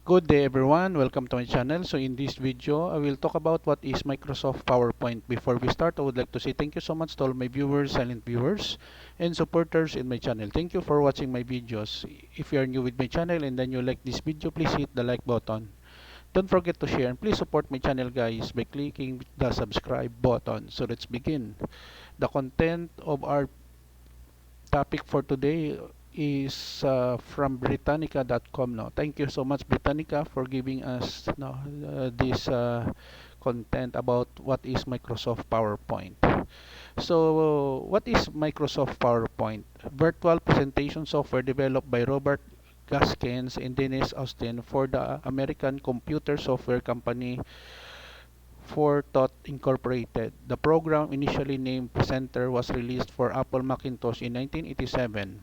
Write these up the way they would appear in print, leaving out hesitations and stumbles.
Good day everyone, welcome to my channel. So in this video, I will talk about what is Microsoft PowerPoint. Before we start, I would like to say thank you so much to all my viewers, silent viewers, and supporters in my channel. Thank you for watching my videos. If you are new with my channel and then you like this video, please hit the like button. Don't forget to share and please support my channel guys by clicking the subscribe button. So let's begin. The content of our topic for today is from Britannica.com. No, thank you so much, Britannica, for giving us this content about what is Microsoft PowerPoint. So, what is Microsoft PowerPoint? Virtual presentation software developed by Robert Gaskins and Dennis Austin for the American computer software company Forethought Incorporated. The program, initially named Presenter, was released for Apple Macintosh in 1987.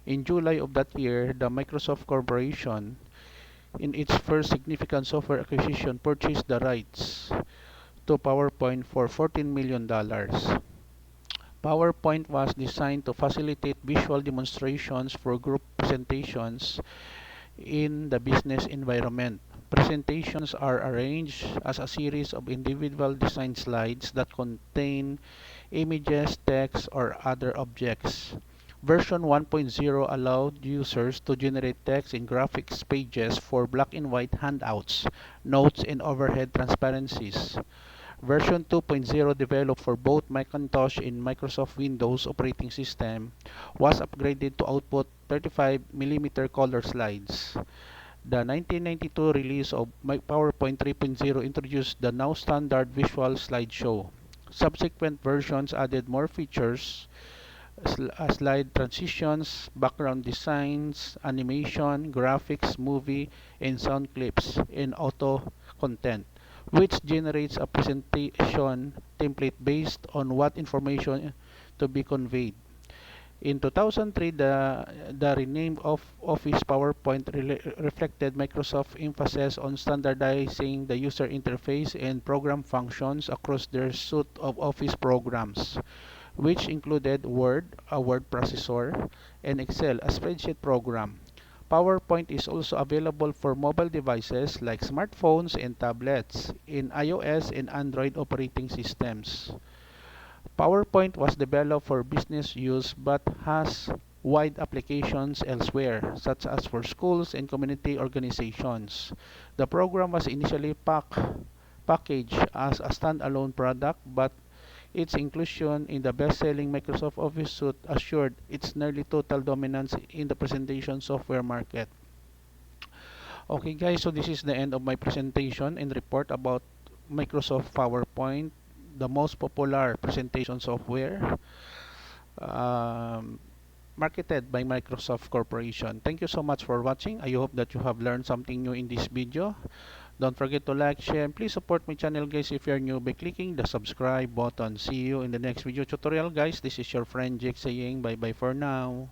In July of that year, the Microsoft Corporation, in its first significant software acquisition, purchased the rights to PowerPoint for $14 million. PowerPoint was designed to facilitate visual demonstrations for group presentations in the business environment. Presentations are arranged as a series of individual design slides that contain images, text, or other objects. Version 1.0 allowed users to generate text in graphics pages for black and white handouts, notes, and overhead transparencies. Version 2.0, developed for both Macintosh and Microsoft Windows operating system, was upgraded to output 35mm color slides. The 1992 release of PowerPoint 3.0 introduced the now standard visual slideshow. Subsequent versions added more features, slide transitions, background designs, animation, graphics, movie, and sound clips, and auto content, which generates a presentation template based on what information to be conveyed. In 2003, the renamed of Office PowerPoint reflected Microsoft's emphasis on standardizing the user interface and program functions across their suite of Office programs, which included Word, a word processor, and Excel, a spreadsheet program. PowerPoint is also available for mobile devices like smartphones and tablets in iOS and Android operating systems. PowerPoint was developed for business use but has wide applications elsewhere, such as for schools and community organizations. The program was initially packaged as a standalone product, but its inclusion in the best-selling Microsoft Office suite assured its nearly total dominance in the presentation software market. Okay guys, so this is the end of my presentation and report about Microsoft PowerPoint, the most popular presentation software um, marketed by Microsoft Corporation. Thank you so much for watching. I hope that you have learned something new in this video. Don't forget to like, share, and please support my channel guys if you're new by clicking the subscribe button. See you in the next video tutorial guys. This is your friend Jake saying bye bye for now.